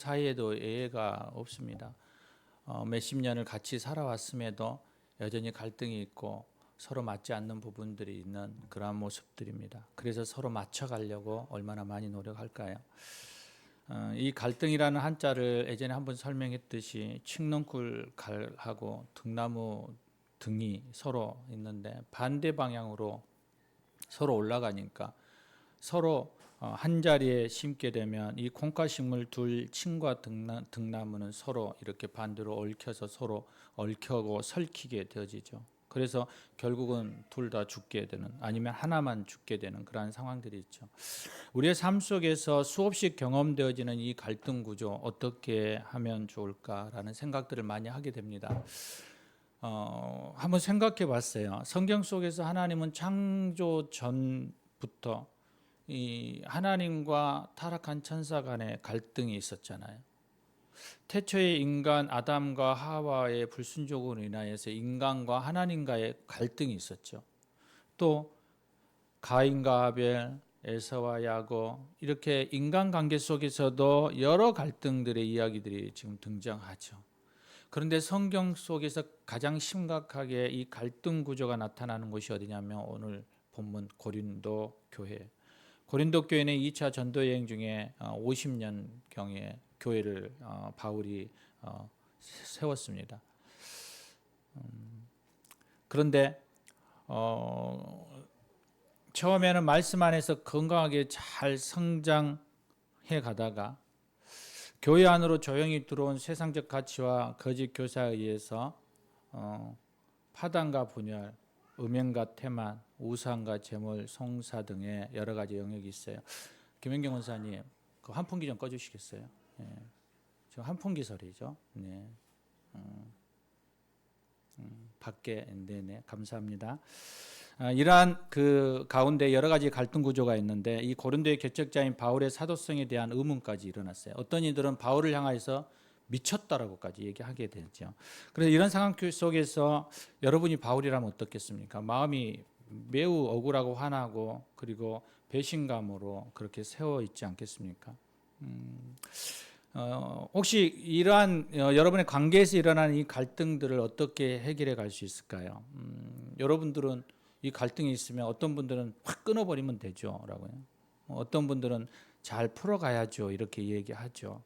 사이에도 예외가 없습니다. 몇십 년을 같이 살아왔음에도 여전히 갈등이 있고 서로 맞지 않는 부분들이 있는 그러한 모습들입니다. 그래서 서로 맞춰가려고 얼마나 많이 노력할까요? 이 갈등이라는 한자를 예전에 한번 설명했듯이 칡넝쿨 갈하고 등나무 등이 서로 있는데 반대 방향으로 서로 올라가니까 서로 한 자리에 심게 되면 이 콩가식물 둘 층과 등나무는 서로 이렇게 반대로 얽혀서 서로 얽혀고 설키게 되어지죠. 그래서 결국은 둘 다 죽게 되는, 아니면 하나만 죽게 되는 그러한 상황들이 있죠. 우리의 삶 속에서 수없이 경험되어지는 이 갈등 구조, 어떻게 하면 좋을까라는 생각들을 많이 하게 됩니다. 한번 생각해 봤어요. 성경 속에서 하나님은 창조 전부터 이 하나님과 타락한 천사 간의 갈등이 있었잖아요. 태초의 인간 아담과 하와의 불순종으로 인하여서 인간과 하나님과의 갈등이 있었죠. 또 가인과 아벨, 에서와 야곱, 이렇게 인간관계 속에서도 여러 갈등들의 이야기들이 지금 등장하죠. 그런데 성경 속에서 가장 심각하게 이 갈등 구조가 나타나는 곳이 어디냐면 오늘 본문 고린도 교회. 고린도 교회는 2차 전도 여행 중에 50년경에 교회를 바울이 세웠습니다. 그런데 처음에는 말씀 안에서 건강하게 잘 성장해 가다가 교회 안으로 조용히 들어온 세상적 가치와 거짓 교사에 의해서 파단과 분열, 음행과 태만, 우상과 재물, 송사 등의 여러 가지 영역이 있어요. 김현경 원사님, 그 환풍기 좀 꺼주시겠어요? 네. 지금 환풍기설이죠. 네. 밖에, 네네, 감사합니다. 이러한 그 가운데 여러 가지 갈등 구조가 있는데 이 고린도의 개척자인 바울의 사도성에 대한 의문까지 일어났어요. 어떤 이들은 바울을 향해서 미쳤다라고까지 얘기하게 되죠. 그래서 이런 상황 속에서 여러분이 바울이라면 어떻겠습니까? 마음이 매우 억울하고 화나고 그리고 배신감으로 그렇게 세워 있지 않겠습니까? 혹시 이러한 여러분의 관계에서 일어나는 이 갈등들을 어떻게 해결해 갈 수 있을까요? 여러분들은 이 갈등이 있으면 어떤 분들은 확 끊어버리면 되죠 라고요. 어떤 분들은 잘 풀어가야죠 이렇게 얘기하죠.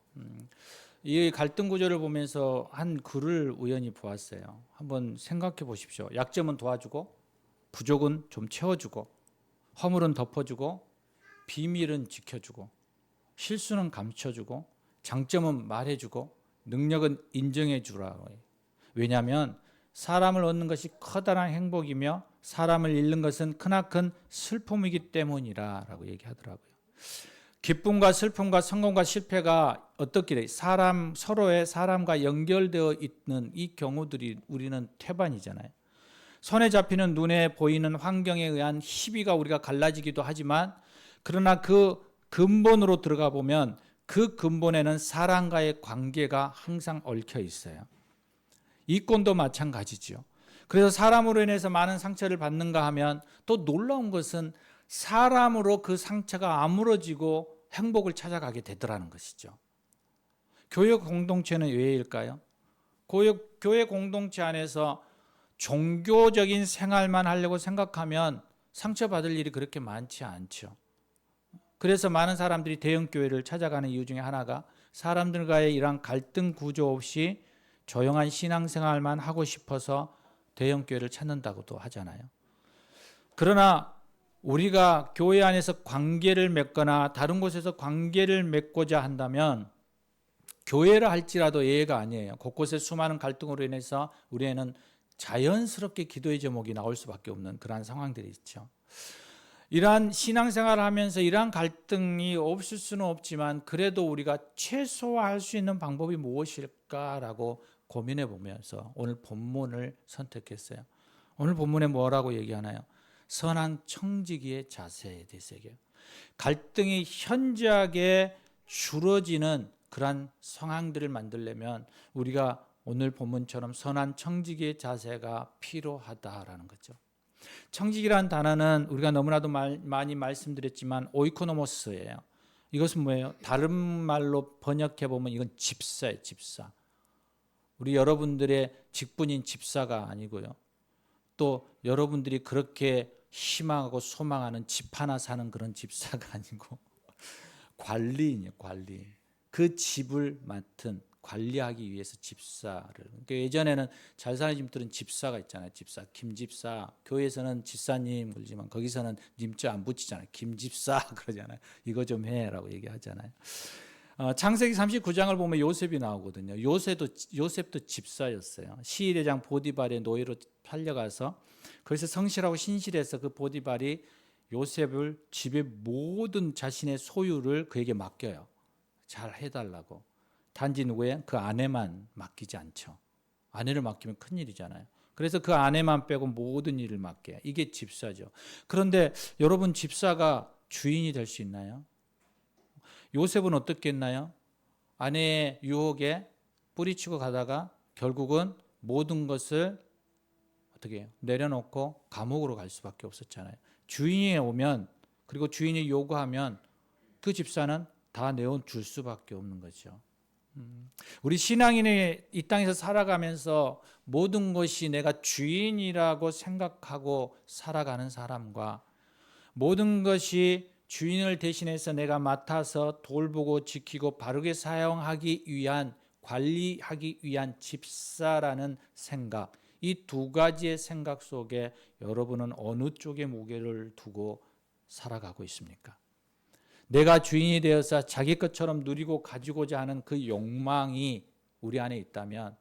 이 갈등 구조를 보면서 한 글을 우연히 보았어요. 한번 생각해 보십시오. 약점은 도와주고 부족은 좀 채워주고 허물은 덮어주고 비밀은 지켜주고 실수는 감춰주고 장점은 말해주고 능력은 인정해주라고 해요. 왜냐하면 사람을 얻는 것이 커다란 행복이며 사람을 잃는 것은 크나큰 슬픔이기 때문이라고 얘기하더라고요. 기쁨과 슬픔과 성공과 실패가 어떻게 서로의 사람과 연결되어 있는 이 경우들이 우리는 태반이잖아요. 손에 잡히는 눈에 보이는 환경에 의한 희비가 우리가 갈라지기도 하지만 그러나 그 근본으로 들어가 보면 그 근본에는 사람과의 관계가 항상 얽혀 있어요. 이권도 마찬가지죠. 그래서 사람으로 인해서 많은 상처를 받는가 하면 또 놀라운 것은 사람으로 그 상처가 아물어지고 행복을 찾아가게 되더라는 것이죠. 교회 공동체는 왜일까요? 교회 공동체 안에서 종교적인 생활만 하려고 생각하면 상처받을 일이 그렇게 많지 않죠. 그래서 많은 사람들이 대형교회를 찾아가는 이유 중에 하나가 사람들과의 이러한 갈등 구조 없이 조용한 신앙생활만 하고 싶어서 대형교회를 찾는다고도 하잖아요. 그러나 우리가 교회 안에서 관계를 맺거나 다른 곳에서 관계를 맺고자 한다면 교회를 할지라도 예외가 아니에요. 곳곳에 수많은 갈등으로 인해서 우리에는 자연스럽게 기도의 제목이 나올 수밖에 없는 그러한 상황들이 있죠. 이러한 신앙생활을 하면서 이러한 갈등이 없을 수는 없지만 그래도 우리가 최소화할 수 있는 방법이 무엇일까라고 고민해 보면서 오늘 본문을 선택했어요. 오늘 본문에 뭐라고 얘기하나요? 선한 청지기의 자세에 대해서 얘기해요. 갈등이 현저하게 줄어지는 그러한 상황들을 만들려면 우리가 오늘 본문처럼 선한 청지기의 자세가 필요하다라는 거죠. 청지기라는 단어는 우리가 너무나도 많이 말씀드렸지만 오이코노모스예요. 이것은 뭐예요? 다른 말로 번역해 보면 이건 집사예요, 집사. 우리 여러분들의 직분인 집사가 아니고요. 또 여러분들이 그렇게 희망하고 소망하는 집 하나 사는 그런 집사가 아니고 관리인이에요, 관리인. 그 집을 맡은 관리하기 위해서 집사를. 그러니까 예전에는 잘 사는 집들은 집사가 있잖아요. 집사, 김집사. 교회에서는 집사님 그러지만 거기서는 님자 안 붙이잖아요. 김집사 그러잖아요. 이거 좀 해라고 얘기하잖아요. 창세기 39장을 보면 요셉이 나오거든요. 요셉도 집사였어요. 시위대장 보디발의 노예로 팔려가서 거기서 성실하고 신실해서 그 보디발이 요셉을 집의 모든 자신의 소유를 그에게 맡겨요. 잘 해달라고. 단지 누구예요? 그 아내만 맡기지 않죠. 아내를 맡기면 큰일이잖아요. 그래서 그 아내만 빼고 모든 일을 맡겨요. 이게 집사죠. 그런데 여러분 집사가 주인이 될 수 있나요? 요셉은 어떻게 했나요? 아내의 유혹에 뿌리치고 가다가 결국은 모든 것을 어떻게 해요? 내려놓고 감옥으로 갈 수밖에 없었잖아요. 주인이 오면 그리고 주인이 요구하면 그 집사는 다 내어줄 수밖에 없는 거죠. 우리 신앙인이 이 땅에서 살아가면서 모든 것이 내가 주인이라고 생각하고 살아가는 사람과 모든 것이 주인을 대신해서 내가 맡아서 돌보고 지키고 바르게 사용하기 위한 관리하기 위한 집사라는 생각, 이 두 가지의 생각 속에 여러분은 어느 쪽에 무게를 두고 살아가고 있습니까? 내가 주인이 되어서 자기 것처럼 누리고 가지고자 하는 그 욕망이 우리 안에 있다면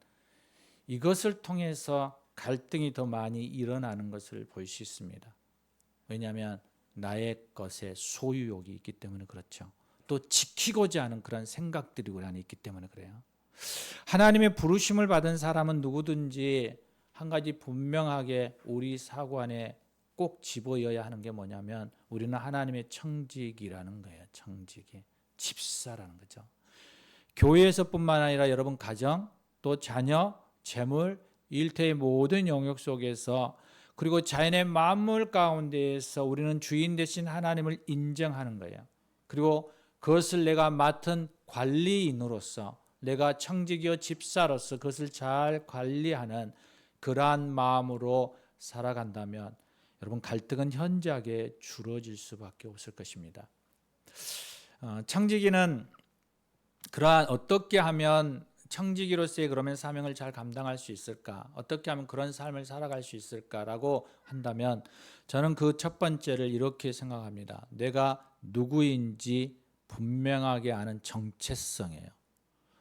이것을 통해서 갈등이 더 많이 일어나는 것을 볼 수 있습니다. 왜냐하면 나의 것에 소유욕이 있기 때문에 그렇죠. 또 지키고자 하는 그런 생각들이 우리 안에 있기 때문에 그래요. 하나님의 부르심을 받은 사람은 누구든지 한 가지 분명하게 우리 사고 안에 꼭 집어여야 하는 게 뭐냐면 우리는 하나님의 청직이라는 거예요. 청직이. 집사라는 거죠. 교회에서뿐만 아니라 여러분 가정, 또 자녀, 재물, 일터의 모든 영역 속에서 그리고 자연의 만물 가운데에서 우리는 주인 되신 하나님을 인정하는 거예요. 그리고 그것을 내가 맡은 관리인으로서 내가 청직이요 집사로서 그것을 잘 관리하는 그러한 마음으로 살아간다면 여러분 갈등은 현저하게 줄어질 수밖에 없을 것입니다. 청지기는 그러한 어떻게 하면 청지기로서의 그러면 사명을 잘 감당할 수 있을까? 어떻게 하면 그런 삶을 살아갈 수 있을까라고 한다면 저는 그 첫 번째를 이렇게 생각합니다. 내가 누구인지 분명하게 아는 정체성이에요.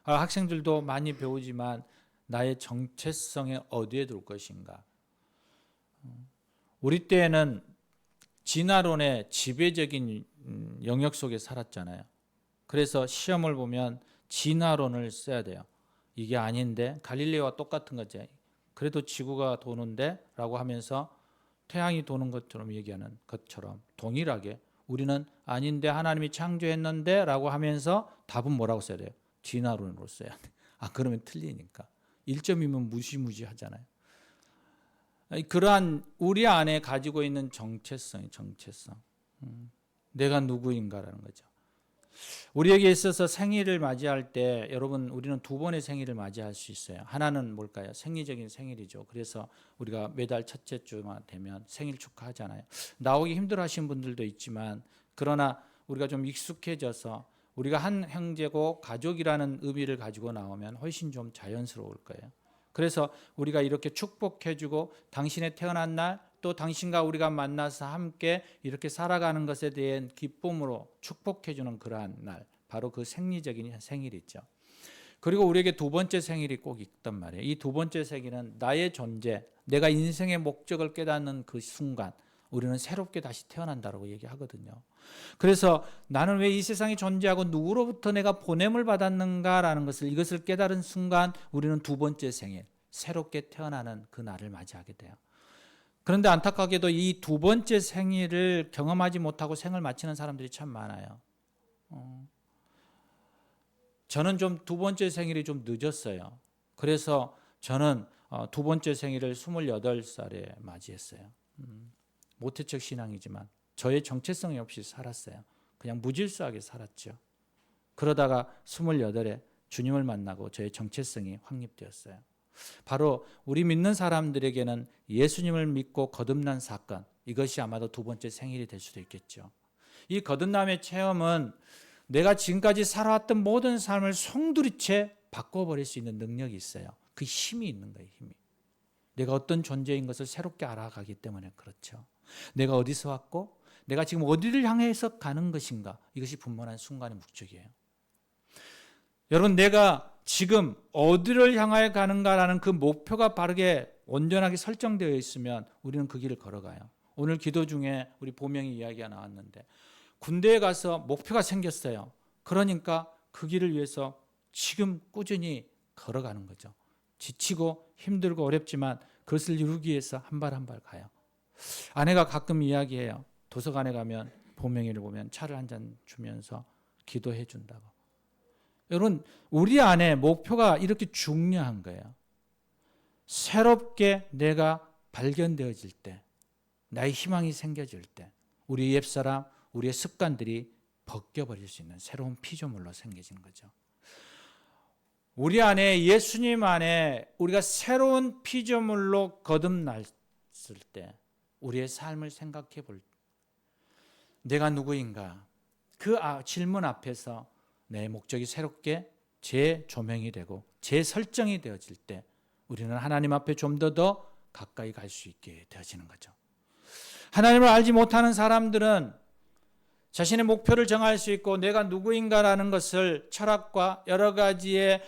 학생들도 많이 배우지만 나의 정체성에 어디에 둘 것인가? 우리 때에는 진화론의 지배적인 영역 속에 살았잖아요. 그래서 시험을 보면 진화론을 써야 돼요. 이게 아닌데 갈릴레오와 똑같은 거지. 그래도 지구가 도는데 라고 하면서 태양이 도는 것처럼 얘기하는 것처럼 동일하게 우리는 아닌데 하나님이 창조했는데 라고 하면서 답은 뭐라고 써야 돼요? 진화론으로 써야 돼. 그러면 틀리니까. 1점이면 무시무시하잖아요. 그러한 우리 안에 가지고 있는 정체성. 내가 누구인가라는 거죠. 우리에게 있어서 생일을 맞이할 때 여러분 우리는 두 번의 생일을 맞이할 수 있어요. 하나는 뭘까요? 생리적인 생일이죠. 그래서 우리가 매달 첫째 주가 되면 생일 축하하잖아요. 나오기 힘들어하시는 분들도 있지만 그러나 우리가 좀 익숙해져서 우리가 한 형제고 가족이라는 의미를 가지고 나오면 훨씬 좀 자연스러울 거예요. 그래서 우리가 이렇게 축복해주고 당신의 태어난 날 또 당신과 우리가 만나서 함께 이렇게 살아가는 것에 대한 기쁨으로 축복해주는 그러한 날, 바로 그 생리적인 생일이죠. 그리고 우리에게 두 번째 생일이 꼭 있단 말이에요. 이 두 번째 생일은 나의 존재, 내가 인생의 목적을 깨닫는 그 순간 우리는 새롭게 다시 태어난다고 얘기하거든요. 그래서 나는 왜 이 세상에 존재하고 누구로부터 내가 보냄을 받았는가라는 것을 이것을 깨달은 순간 우리는 두 번째 생일, 새롭게 태어나는 그 날을 맞이하게 돼요. 그런데 안타깝게도 이 두 번째 생일을 경험하지 못하고 생을 마치는 사람들이 참 많아요. 저는 좀 두 번째 생일이 좀 늦었어요. 그래서 저는 두 번째 생일을 28살에 맞이했어요. 모태적 신앙이지만 저의 정체성이 없이 살았어요. 그냥 무질서하게 살았죠. 그러다가 28에 주님을 만나고 저의 정체성이 확립되었어요. 바로 우리 믿는 사람들에게는 예수님을 믿고 거듭난 사건, 이것이 아마도 두 번째 생일이 될 수도 있겠죠. 이 거듭남의 체험은 내가 지금까지 살아왔던 모든 삶을 송두리째 바꿔버릴 수 있는 능력이 있어요. 그 힘이 있는 거예요. 힘이. 내가 어떤 존재인 것을 새롭게 알아가기 때문에 그렇죠. 내가 어디서 왔고 내가 지금 어디를 향해서 가는 것인가, 이것이 분명한 순간의 목적이에요. 여러분, 내가 지금 어디를 향하여 가는가라는 그 목표가 바르게 온전하게 설정되어 있으면 우리는 그 길을 걸어가요. 오늘 기도 중에 우리 보명이 이야기가 나왔는데 군대에 가서 목표가 생겼어요. 그러니까 그 길을 위해서 지금 꾸준히 걸어가는 거죠. 지치고 힘들고 어렵지만 그것을 이루기 위해서 한 발 한 발 가요. 아내가 가끔 이야기해요. 도서관에 가면 보명이를 보면 차를 한 잔 주면서 기도해 준다고. 여러분, 우리 안에 목표가 이렇게 중요한 거예요. 새롭게 내가 발견되어질 때, 나의 희망이 생겨질 때, 우리 옛사람, 우리의 습관들이 벗겨버릴 수 있는 새로운 피조물로 생겨지는 거죠. 우리 안에, 예수님 안에 우리가 새로운 피조물로 거듭났을 때 우리의 삶을 생각해 볼 때, 내가 누구인가? 그 질문 앞에서 내 목적이 새롭게 재조명이 되고 재설정이 되어질 때 우리는 하나님 앞에 좀 더 가까이 갈 수 있게 되어지는 거죠. 하나님을 알지 못하는 사람들은 자신의 목표를 정할 수 있고 내가 누구인가라는 것을 철학과 여러 가지의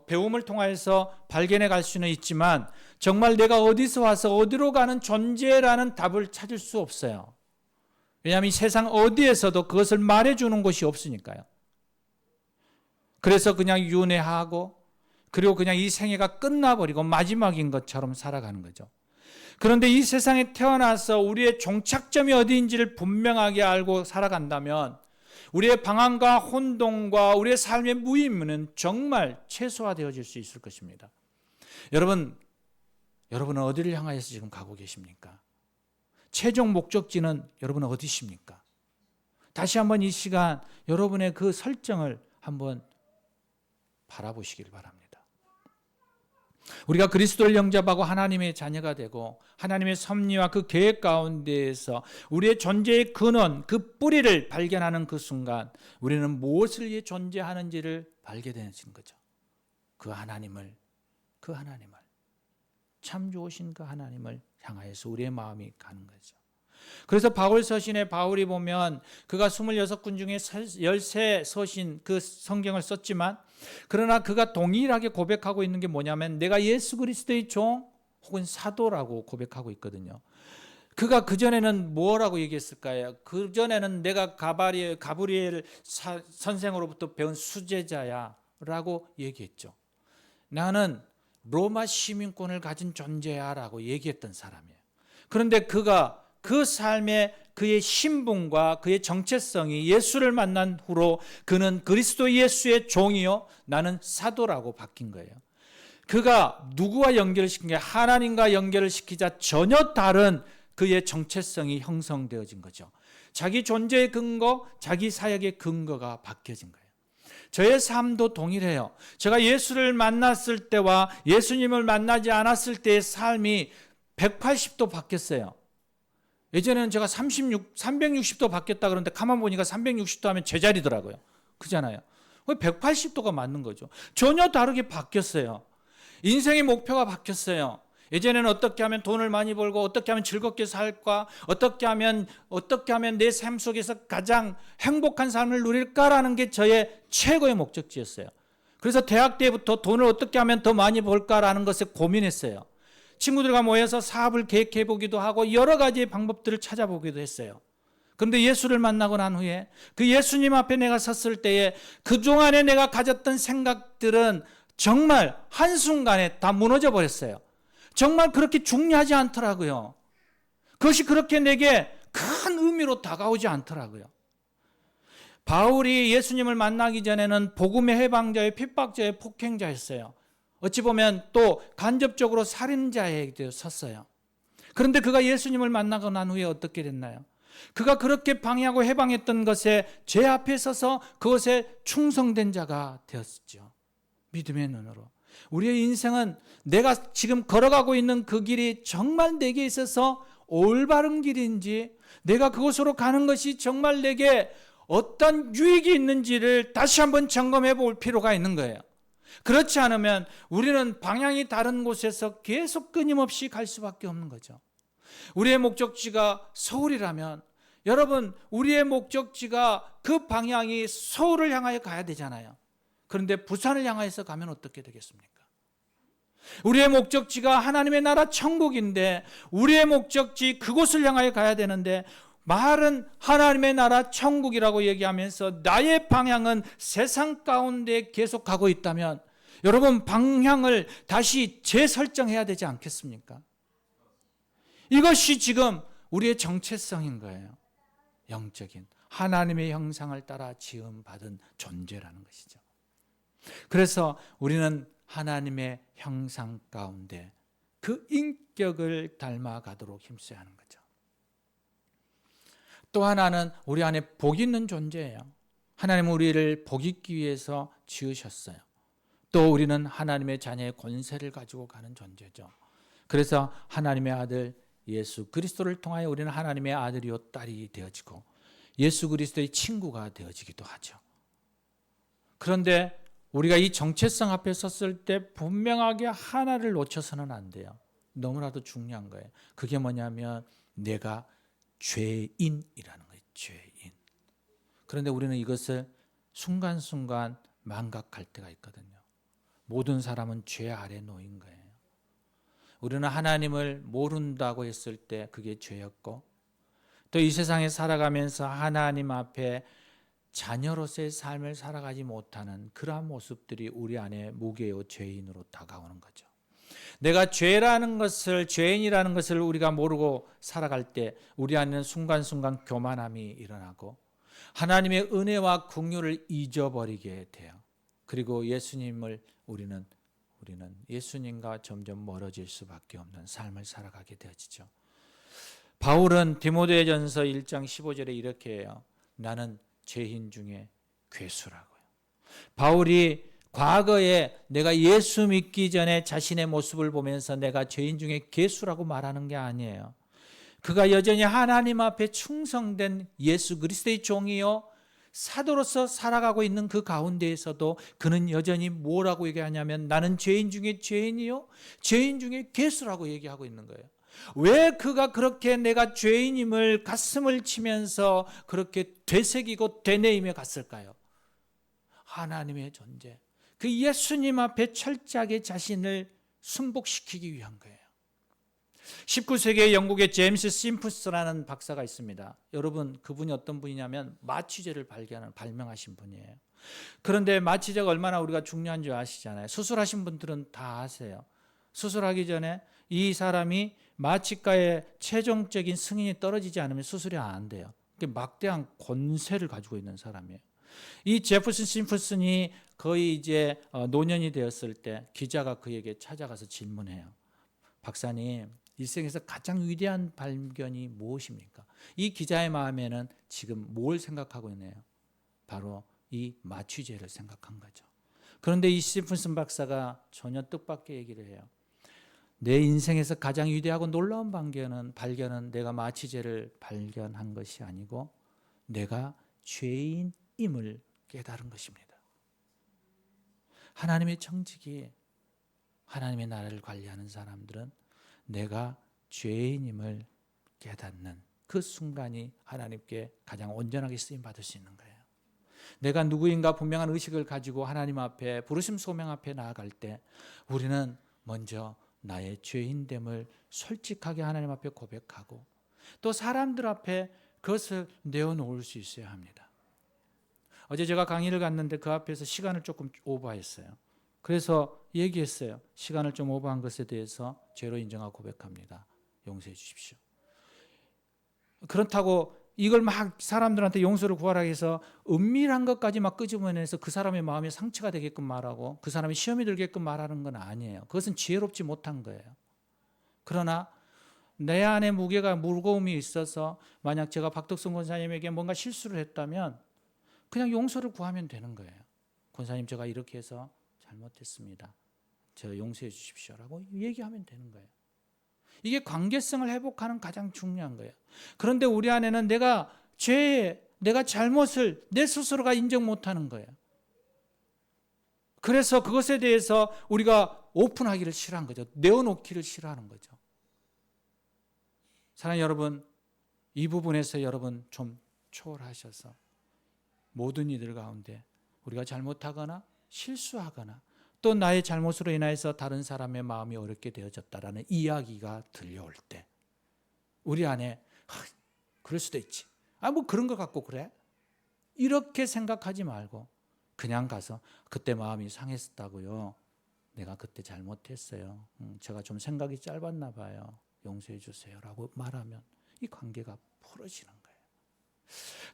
배움을 통해서 발견해 갈 수는 있지만 정말 내가 어디서 와서 어디로 가는 존재라는 답을 찾을 수 없어요. 왜냐하면 이 세상 어디에서도 그것을 말해주는 곳이 없으니까요. 그래서 그냥 윤회하고 그리고 그냥 이 생애가 끝나버리고 마지막인 것처럼 살아가는 거죠. 그런데 이 세상에 태어나서 우리의 종착점이 어디인지를 분명하게 알고 살아간다면 우리의 방황과 혼동과 우리의 삶의 무의미는 정말 최소화되어질 수 있을 것입니다. 여러분은 어디를 향하여서 지금 가고 계십니까? 최종 목적지는 여러분은 어디십니까? 다시 한번 이 시간 여러분의 그 설정을 한번 바라보시길 바랍니다. 우리가 그리스도를 영접하고 하나님의 자녀가 되고 하나님의 섭리와 그 계획 가운데에서 우리의 존재의 근원, 그 뿌리를 발견하는 그 순간 우리는 무엇을 위해 존재하는지를 발견되는 거죠. 그 하나님을 참 좋으신 그 하나님을 향하여서 우리의 마음이 가는 거죠. 그래서 바울 서신에 바울이 보면 그가 26군 중에 13서신 그 성경을 썼지만 그러나 그가 동일하게 고백하고 있는 게 뭐냐면 내가 예수 그리스도의 종 혹은 사도라고 고백하고 있거든요. 그가 그전에는 뭐라고 얘기했을까요? 그전에는 내가 가브리엘 선생으로부터 배운 수제자야 라고 얘기했죠. 나는 로마 시민권을 가진 존재야 라고 얘기했던 사람이에요. 그런데 그가 그 삶의 그의 신분과 그의 정체성이 예수를 만난 후로 그는 그리스도 예수의 종이요 나는 사도라고 바뀐 거예요. 그가 누구와 연결을 시킨 게 하나님과 연결을 시키자 전혀 다른 그의 정체성이 형성되어진 거죠. 자기 존재의 근거, 자기 사역의 근거가 바뀌어진 거예요. 저의 삶도 동일해요. 제가 예수를 만났을 때와 예수님을 만나지 않았을 때의 삶이 180도 바뀌었어요. 예전에는 제가 360도 바뀌었다 그러는데 가만 보니까 360도 하면 제자리더라고요. 그잖아요. 180도가 맞는 거죠. 전혀 다르게 바뀌었어요. 인생의 목표가 바뀌었어요. 예전에는 어떻게 하면 돈을 많이 벌고 어떻게 하면 즐겁게 살까, 어떻게 하면 내 삶 속에서 가장 행복한 삶을 누릴까라는 게 저의 최고의 목적지였어요. 그래서 대학 때부터 돈을 어떻게 하면 더 많이 벌까라는 것에 고민했어요. 친구들과 모여서 사업을 계획해 보기도 하고 여러 가지의 방법들을 찾아보기도 했어요. 그런데 예수를 만나고 난 후에 그 예수님 앞에 내가 섰을 때에 그동안에 내가 가졌던 생각들은 정말 한순간에 다 무너져 버렸어요. 정말 그렇게 중요하지 않더라고요. 그것이 그렇게 내게 큰 의미로 다가오지 않더라고요. 바울이 예수님을 만나기 전에는 복음의 해방자의 핍박자의 폭행자였어요. 어찌 보면 또 간접적으로 살인자에게 섰어요. 그런데 그가 예수님을 만나고 난 후에 어떻게 됐나요? 그가 그렇게 방해하고 해방했던 것에 죄 앞에 서서 그것에 충성된 자가 되었죠. 믿음의 눈으로. 우리의 인생은 내가 지금 걸어가고 있는 그 길이 정말 내게 있어서 올바른 길인지, 내가 그곳으로 가는 것이 정말 내게 어떤 유익이 있는지를 다시 한번 점검해 볼 필요가 있는 거예요. 그렇지 않으면 우리는 방향이 다른 곳에서 계속 끊임없이 갈 수밖에 없는 거죠. 우리의 목적지가 서울이라면 여러분, 우리의 목적지가 그 방향이 서울을 향하여 가야 되잖아요. 그런데 부산을 향해서 가면 어떻게 되겠습니까? 우리의 목적지가 하나님의 나라 천국인데 우리의 목적지 그곳을 향하여 가야 되는데 말은 하나님의 나라 천국이라고 얘기하면서 나의 방향은 세상 가운데 계속 가고 있다면 여러분, 방향을 다시 재설정해야 되지 않겠습니까? 이것이 지금 우리의 정체성인 거예요. 영적인 하나님의 형상을 따라 지음받은 존재라는 것이죠. 그래서 우리는 하나님의 형상 가운데 그 인격을 닮아가도록 힘써야 하는 거죠. 또 하나는 우리 안에 복 있는 존재예요. 하나님은 우리를 복 있기 위해서 지으셨어요. 또 우리는 하나님의 자녀의 권세를 가지고 가는 존재죠. 그래서 하나님의 아들 예수 그리스도를 통하여 우리는 하나님의 아들이요 딸이 되어지고 예수 그리스도의 친구가 되어지기도 하죠. 그런데 우리가 이 정체성 앞에 섰을 때 분명하게 하나를 놓쳐서는 안 돼요. 너무나도 중요한 거예요. 그게 뭐냐면 내가 죄인이라는 거예요. 죄인. 그런데 우리는 이것을 순간순간 망각할 때가 있거든요. 모든 사람은 죄 아래 놓인 거예요. 우리는 하나님을 모른다고 했을 때 그게 죄였고, 또 이 세상에 살아가면서 하나님 앞에 자녀로서의 삶을 살아가지 못하는 그러한 모습들이 우리 안에 무게요 죄인으로 다가오는 거죠. 내가 죄라는 것을, 죄인이라는 것을 우리가 모르고 살아갈 때 우리 안에는 순간순간 교만함이 일어나고 하나님의 은혜와 긍휼을 잊어버리게 돼요. 그리고 예수님을 우리는 예수님과 점점 멀어질 수밖에 없는 삶을 살아가게 되어지죠. 바울은 디모데전서 1장 15절에 이렇게 해요. 나는 죄인 중에 괴수라고요. 바울이 과거에 내가 예수 믿기 전에 자신의 모습을 보면서 내가 죄인 중에 괴수라고 말하는 게 아니에요. 그가 여전히 하나님 앞에 충성된 예수 그리스도의 종이요 사도로서 살아가고 있는 그 가운데에서도 그는 여전히 뭐라고 얘기하냐면 나는 죄인 중에 죄인이요 죄인 중에 괴수라고 얘기하고 있는 거예요. 왜 그가 그렇게 내가 죄인임을 가슴을 치면서 그렇게 되새기고 되뇌이며 갔을까요? 하나님의 존재, 그 예수님 앞에 철저하게 자신을 순복시키기 위한 거예요. 19세기에 영국의 제임스 심프스라는 박사가 있습니다. 여러분, 그분이 어떤 분이냐면 마취제를 발명하신 분이에요. 그런데 마취제가 얼마나 우리가 중요한 줄 아시잖아요. 수술하신 분들은 다 아세요. 수술하기 전에 이 사람이 마취과의 최종적인 승인이 떨어지지 않으면 수술이 안 돼요. 막대한 권세를 가지고 있는 사람이에요. 이 제프슨 심프슨이 거의 이제 노년이 되었을 때 기자가 그에게 찾아가서 질문해요. 박사님, 일생에서 가장 위대한 발견이 무엇입니까? 이 기자의 마음에는 지금 뭘 생각하고 있네요? 바로 이 마취제를 생각한 거죠. 그런데 이 심프슨 박사가 전혀 뜻밖의 얘기를 해요. 내 인생에서 가장 위대하고 놀라운 발견은 내가 마취제를 발견한 것이 아니고 내가 죄인임을 깨달은 것입니다. 하나님의 청직이, 하나님의 나라를 관리하는 사람들은 내가 죄인임을 깨닫는 그 순간이 하나님께 가장 온전하게 쓰임받을 수 있는 거예요. 내가 누구인가 분명한 의식을 가지고 하나님 앞에 부르심 소명 앞에 나아갈 때 우리는 먼저 나의 죄인됨을 솔직하게 하나님 앞에 고백하고 또 사람들 앞에 그것을 내어놓을 수 있어야 합니다. 어제 제가 강의를 갔는데 그 앞에서 시간을 조금 오버했어요. 그래서 얘기했어요. 시간을 좀 오버한 것에 대해서 죄로 인정하고 고백합니다. 용서해 주십시오. 그렇다고 이걸 막 사람들한테 용서를 구하라 해서 은밀한 것까지 막 끄집어내서 그 사람의 마음에 상처가 되게끔 말하고 그 사람이 시험이 들게끔 말하는 건 아니에요. 그것은 지혜롭지 못한 거예요. 그러나 내 안에 무게가 무거움이 있어서 만약 제가 박덕성 권사님에게 뭔가 실수를 했다면 그냥 용서를 구하면 되는 거예요. 권사님 제가 이렇게 해서 잘못했습니다. 저 용서해 주십시오라고 얘기하면 되는 거예요. 이게 관계성을 회복하는 가장 중요한 거예요. 그런데 우리 안에는 내가 잘못을 내 스스로가 인정 못하는 거예요. 그래서 그것에 대해서 우리가 오픈하기를 싫어하는 거죠. 내어놓기를 싫어하는 거죠. 사랑하는 여러분, 이 부분에서 여러분 좀 초월하셔서 모든 이들 가운데 우리가 잘못하거나 실수하거나 또 나의 잘못으로 인하여서 다른 사람의 마음이 어렵게 되어졌다라는 이야기가 들려올 때 우리 안에 그럴 수도 있지. 뭐 그런 것 같고 그래? 이렇게 생각하지 말고 그냥 가서 그때 마음이 상했다고요. 내가 그때 잘못했어요. 제가 좀 생각이 짧았나 봐요. 용서해 주세요라고 말하면 이 관계가 풀어지는 거예요.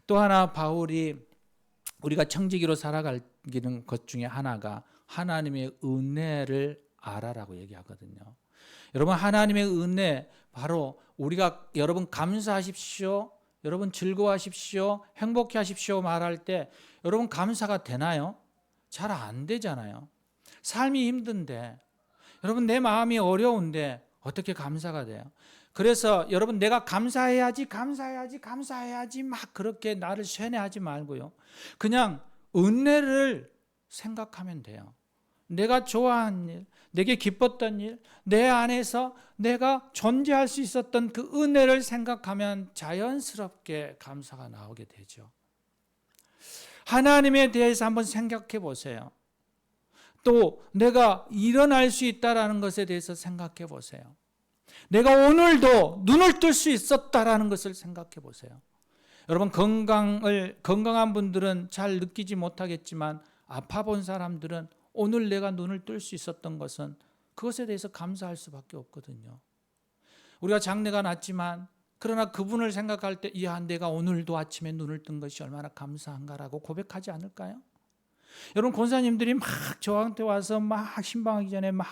또 하나 바울이 우리가 청지기로 살아가는 것 중에 하나가 하나님의 은혜를 알아라고 얘기하거든요. 여러분 하나님의 은혜 바로 우리가 여러분 감사하십시오. 여러분 즐거워하십시오. 행복해 하십시오 말할 때 여러분 감사가 되나요? 잘 안 되잖아요. 삶이 힘든데 여러분 내 마음이 어려운데 어떻게 감사가 돼요? 그래서 여러분 내가 감사해야지 막 그렇게 나를 쇠뇌하지 말고요. 그냥 은혜를 생각하면 돼요. 내가 좋아한 일, 내게 기뻤던 일, 내 안에서 내가 존재할 수 있었던 그 은혜를 생각하면 자연스럽게 감사가 나오게 되죠. 하나님에 대해서 한번 생각해 보세요. 또 내가 일어날 수 있다는 것에 대해서 생각해 보세요. 내가 오늘도 눈을 뜰 수 있었다라는 것을 생각해 보세요. 여러분 건강한 분들은 잘 느끼지 못하겠지만 아파 본 사람들은 오늘 내가 눈을 뜰 수 있었던 것은 그것에 대해서 감사할 수밖에 없거든요. 우리가 장래가 났지만 그러나 그분을 생각할 때 이야 내가 오늘도 아침에 눈을 뜬 것이 얼마나 감사한가라고 고백하지 않을까요? 여러분 권사님들이 막 저한테 와서 막 신방하기 전에 막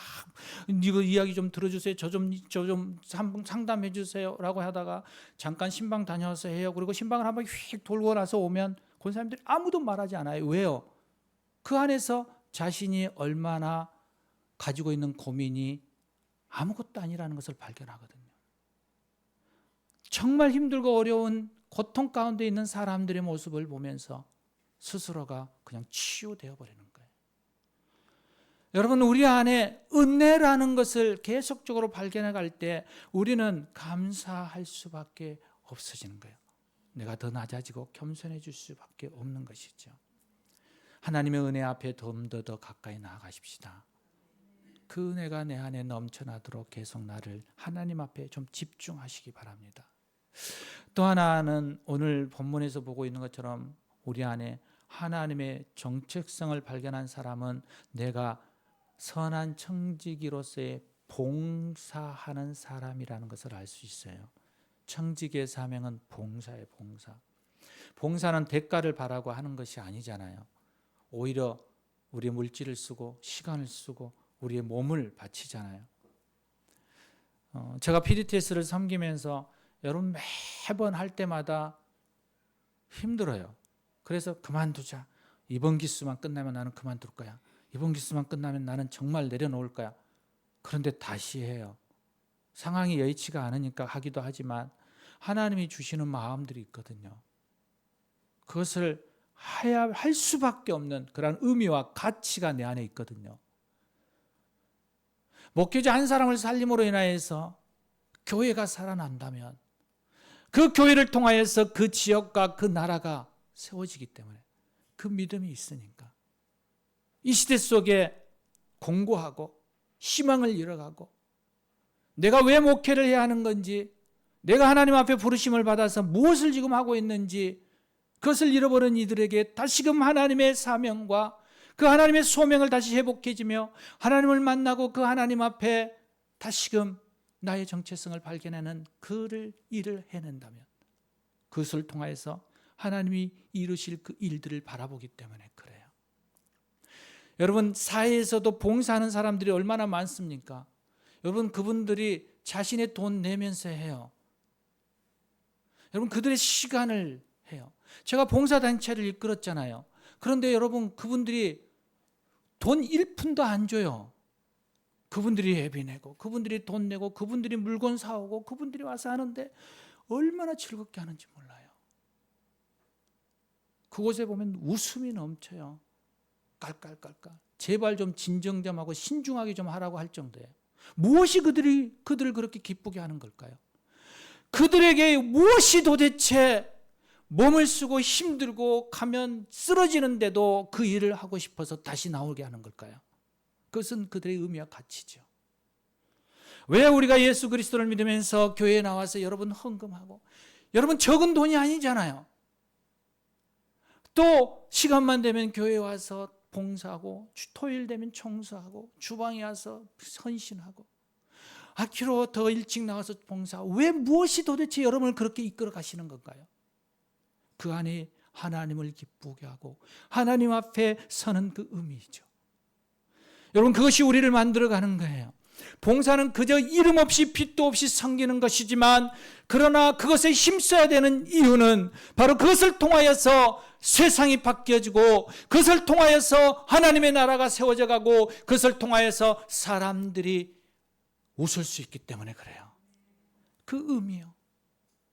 이거 이야기 좀 들어주세요. 저 좀 상담해 주세요라고 하다가 잠깐 신방 다녀와서 해요. 그리고 신방을 한번 휙 돌고 나서 오면 권사님들이 아무도 말하지 않아요. 왜요? 그 안에서 자신이 얼마나 가지고 있는 고민이 아무것도 아니라는 것을 발견하거든요. 정말 힘들고 어려운 고통 가운데 있는 사람들의 모습을 보면서 스스로가 그냥 치유되어 버리는 거예요. 여러분 우리 안에 은혜라는 것을 계속적으로 발견해 갈 때 우리는 감사할 수밖에 없어지는 거예요. 내가 더 낮아지고 겸손해질 수밖에 없는 것이죠. 하나님의 은혜 앞에 더 가까이 나아가십시다. 그 은혜가 내 안에 넘쳐나도록 계속 나를 하나님 앞에 좀 집중하시기 바랍니다. 또 하나는 오늘 본문에서 보고 있는 것처럼 우리 안에 하나님의 정체성을 발견한 사람은 내가 선한 청지기로서의 봉사하는 사람이라는 것을 알 수 있어요. 청지기의 사명은 봉사예요. 봉사는 대가를 바라고 하는 것이 아니잖아요. 오히려 우리의 물질을 쓰고 시간을 쓰고 우리의 몸을 바치잖아요. 제가 PDTS를 섬기면서 여러분 매번 할 때마다 힘들어요. 그래서 그만두자. 이번 기수만 끝나면 나는 그만둘 거야. 이번 기수만 끝나면 나는 정말 내려놓을 거야. 그런데 다시 해요. 상황이 여의치가 않으니까 하기도 하지만 하나님이 주시는 마음들이 있거든요. 그것을 할 수밖에 없는 그런 의미와 가치가 내 안에 있거든요. 목회자 한 사람을 살림으로 인하여서 교회가 살아난다면 그 교회를 통하여서 그 지역과 그 나라가 세워지기 때문에 그 믿음이 있으니까 이 시대 속에 공고하고 희망을 잃어가고 내가 왜 목회를 해야 하는 건지 내가 하나님 앞에 부르심을 받아서 무엇을 지금 하고 있는지 그것을 잃어버린 이들에게 다시금 하나님의 사명과 그 하나님의 소명을 다시 회복해지며 하나님을 만나고 그 하나님 앞에 다시금 나의 정체성을 발견하는 그 일을 해낸다면 그것을 통해서 하나님이 이루실 그 일들을 바라보기 때문에 그래요. 여러분 사회에서도 봉사하는 사람들이 얼마나 많습니까? 여러분 그분들이 자신의 돈 내면서 해요. 여러분, 그들의 시간을 해요. 제가 봉사단체를 이끌었잖아요. 그런데 여러분, 그분들이 돈 1푼도 안 줘요. 그분들이 예비 내고, 그분들이 돈 내고, 그분들이 물건 사오고, 그분들이 와서 하는데 얼마나 즐겁게 하는지 몰라요. 그곳에 보면 웃음이 넘쳐요. 깔깔깔깔. 제발 좀 진정 좀 하고 신중하게 좀 하라고 할 정도예요. 무엇이 그들을 그렇게 기쁘게 하는 걸까요? 그들에게 무엇이 도대체 몸을 쓰고 힘들고 가면 쓰러지는데도 그 일을 하고 싶어서 다시 나오게 하는 걸까요? 그것은 그들의 의미와 가치죠. 왜 우리가 예수 그리스도를 믿으면서 교회에 나와서 여러분 헌금하고, 여러분 적은 돈이 아니잖아요. 또 시간만 되면 교회에 와서 봉사하고, 토요일 되면 청소하고, 주방에 와서 헌신하고, 악기로 더 일찍 나가서 봉사하고. 왜, 무엇이 도대체 여러분을 그렇게 이끌어 가시는 건가요? 그 안에 하나님을 기쁘게 하고 하나님 앞에 서는 그 의미이죠. 여러분, 그것이 우리를 만들어가는 거예요. 봉사는 그저 이름 없이 빛도 없이 섬기는 것이지만, 그러나 그것에 힘써야 되는 이유는 바로 그것을 통하여서 세상이 바뀌어지고, 그것을 통하여서 하나님의 나라가 세워져 가고, 그것을 통하여서 사람들이 웃을 수 있기 때문에 그래요. 그 의미요.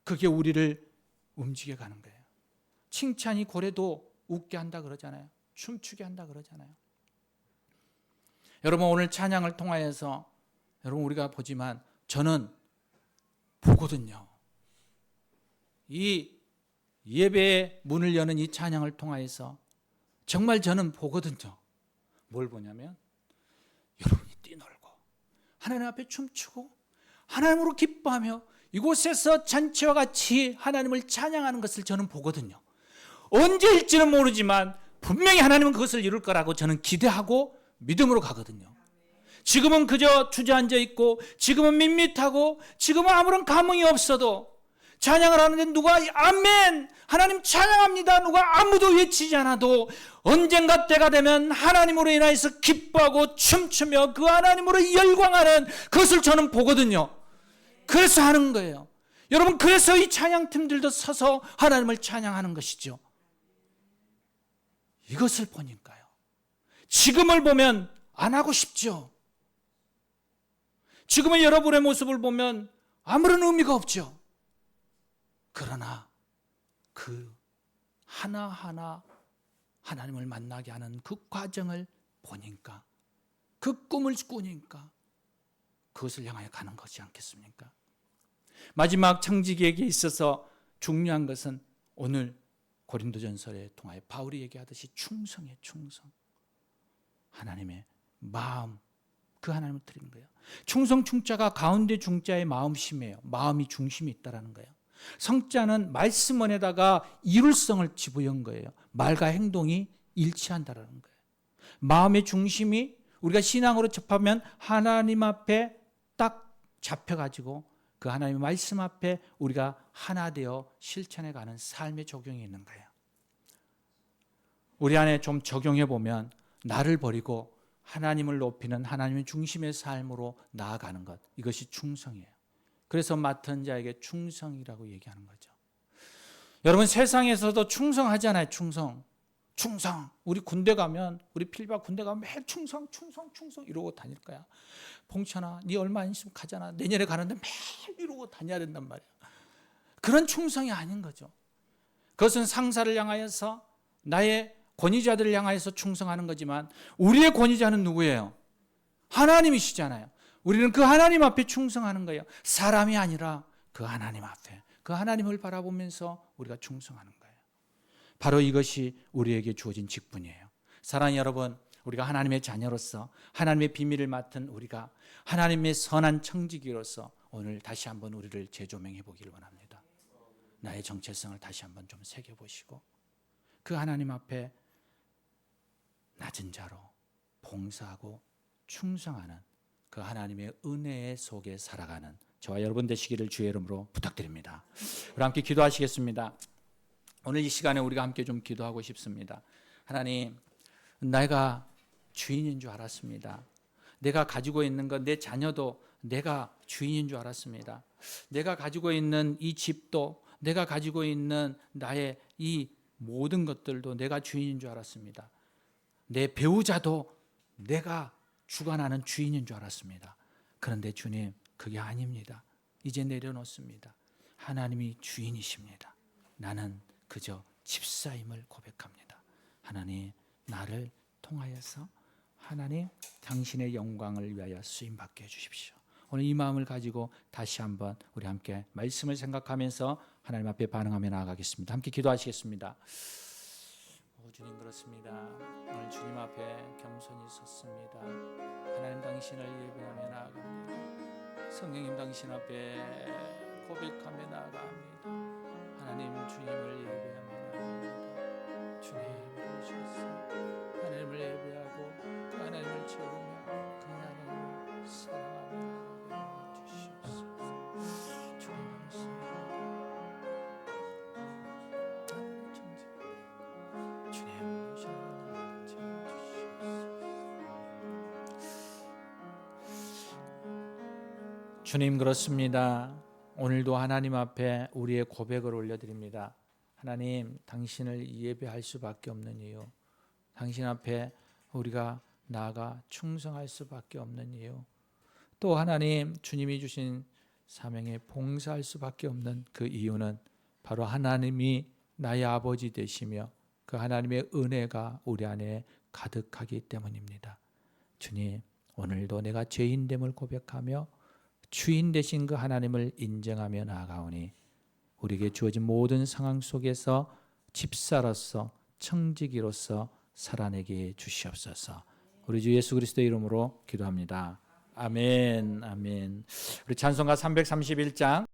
그게 우리를 움직여 가는 거예요. 칭찬이 고래도 웃게 한다 그러잖아요. 춤추게 한다 그러잖아요. 여러분, 오늘 찬양을 통하여서 여러분, 우리가 보지만 저는 보거든요. 이 예배의 문을 여는 이 찬양을 통하여서 정말 저는 보거든요. 뭘 보냐면, 여러분이 뛰놀고 하나님 앞에 춤추고 하나님으로 기뻐하며 이곳에서 잔치와 같이 하나님을 찬양하는 것을 저는 보거든요. 언제일지는 모르지만 분명히 하나님은 그것을 이룰 거라고 저는 기대하고 믿음으로 가거든요. 지금은 그저 주저앉아 있고, 지금은 밋밋하고, 지금은 아무런 감흥이 없어도 찬양을 하는데 누가 아멘 하나님 찬양합니다 누가 아무도 외치지 않아도 언젠가 때가 되면 하나님으로 인하여서 기뻐하고 춤추며 그 하나님으로 열광하는 그것을 저는 보거든요. 그래서 하는 거예요. 여러분, 그래서 이 찬양팀들도 서서 하나님을 찬양하는 것이죠. 이것을 보니까요, 지금을 보면 안 하고 싶죠. 지금의 여러분의 모습을 보면 아무런 의미가 없죠. 그러나 그 하나하나 하나님을 만나게 하는 그 과정을 보니까, 그 꿈을 꾸니까 그것을 향하여 가는 것이 않겠습니까? 마지막 청지기에게 있어서 중요한 것은 오늘 고린도전서에 통하여 바울이 얘기하듯이 충성이에요. 충성. 하나님의 마음, 그 하나님을 드리는 거예요. 충성 충자가 가운데 중자의 마음심이에요. 마음이 중심이 있다라는 거예요. 성자는 말씀 안에다가 이룰성을 집어연 거예요. 말과 행동이 일치한다라는 거예요. 마음의 중심이 우리가 신앙으로 접하면 하나님 앞에 딱 잡혀가지고 그 하나님의 말씀 앞에 우리가 하나 되어 실천해가는 삶의 적용이 있는 거예요. 우리 안에 좀 적용해 보면 나를 버리고 하나님을 높이는 하나님의 중심의 삶으로 나아가는 것, 이것이 충성이에요. 그래서 맡은 자에게 충성이라고 얘기하는 거죠. 여러분, 세상에서도 충성하잖아요. 충성. 우리 군대 가면, 우리 필박 군대 가면 매일 충성 이러고 다닐 거야. 봉천아, 네 얼마 안 있으면 가잖아. 내년에 가는데 매일 이러고 다녀야 된단 말이야. 그런 충성이 아닌 거죠. 그것은 상사를 향하여서, 나의 권위자들을 향하여서 충성하는 거지만, 우리의 권위자는 누구예요? 하나님이시잖아요. 우리는 그 하나님 앞에 충성하는 거예요. 사람이 아니라 그 하나님 앞에, 그 하나님을 바라보면서 우리가 충성하는 거예요. 바로 이것이 우리에게 주어진 직분이에요. 사랑하는 여러분, 우리가 하나님의 자녀로서 하나님의 비밀을 맡은 우리가 하나님의 선한 청지기로서 오늘 다시 한번 우리를 재조명해 보기를 원합니다. 나의 정체성을 다시 한번 좀 새겨보시고, 그 하나님 앞에 낮은 자로 봉사하고 충성하는 그 하나님의 은혜 속에 살아가는 저와 여러분 되시기를 주의 이름으로 부탁드립니다. 우리 함께 기도하시겠습니다. 오늘 이 시간에 우리가 함께 좀 기도하고 싶습니다. 하나님, 내가 주인인 줄 알았습니다. 내가 가지고 있는 것, 내 자녀도 내가 주인인 줄 알았습니다. 내가 가지고 있는 이 집도, 내가 가지고 있는 나의 이 모든 것들도 내가 주인인 줄 알았습니다. 내 배우자도 내가 주관하는 주인인 줄 알았습니다. 그런데 주님, 그게 아닙니다. 이제 내려놓습니다. 하나님이 주인이십니다. 나는 그저 집사임을 고백합니다. 하나님, 나를 통하여서 하나님 당신의 영광을 위하여 쓰임받게 해주십시오. 오늘 이 마음을 가지고 다시 한번 우리 함께 말씀을 생각하면서 하나님 앞에 반응하며 나아가겠습니다. 함께 기도하시겠습니다. 주님, 그렇습니다. 오늘 주님 앞에 겸손히 섰습니다. 하나님, 당신을 예배하며 나아갑니다. 성령님, 당신 앞에 고백하며 나아갑니다. 하나님, 주님을 예배하며 나아갑니다. 주님, 오셔서 하나님을 예배하고 그 하나님을 채우며 그 하나님을 사랑하며 나아가게 주시옵소서. 주님, 감사합니다. 주님, 그렇습니다. 오늘도 하나님 앞에 우리의 고백을 올려드립니다. 하나님, 당신을 예배할 수밖에 없는 이유, 당신 앞에 우리가 나아가 충성할 수밖에 없는 이유, 또 하나님, 주님이 주신 사명에 봉사할 수밖에 없는 그 이유는 바로 하나님이 나의 아버지 되시며 그 하나님의 은혜가 우리 안에 가득하기 때문입니다. 주님, 오늘도 내가 죄인됨을 고백하며 주인 되신 그 하나님을 인정하며 나아가오니 우리에게 주어진 모든 상황 속에서 집사로서 청지기로서 살아내게 주시옵소서. 우리 주 예수 그리스도의 이름으로 기도합니다. 아멘, 아멘. 우리 찬송가 331장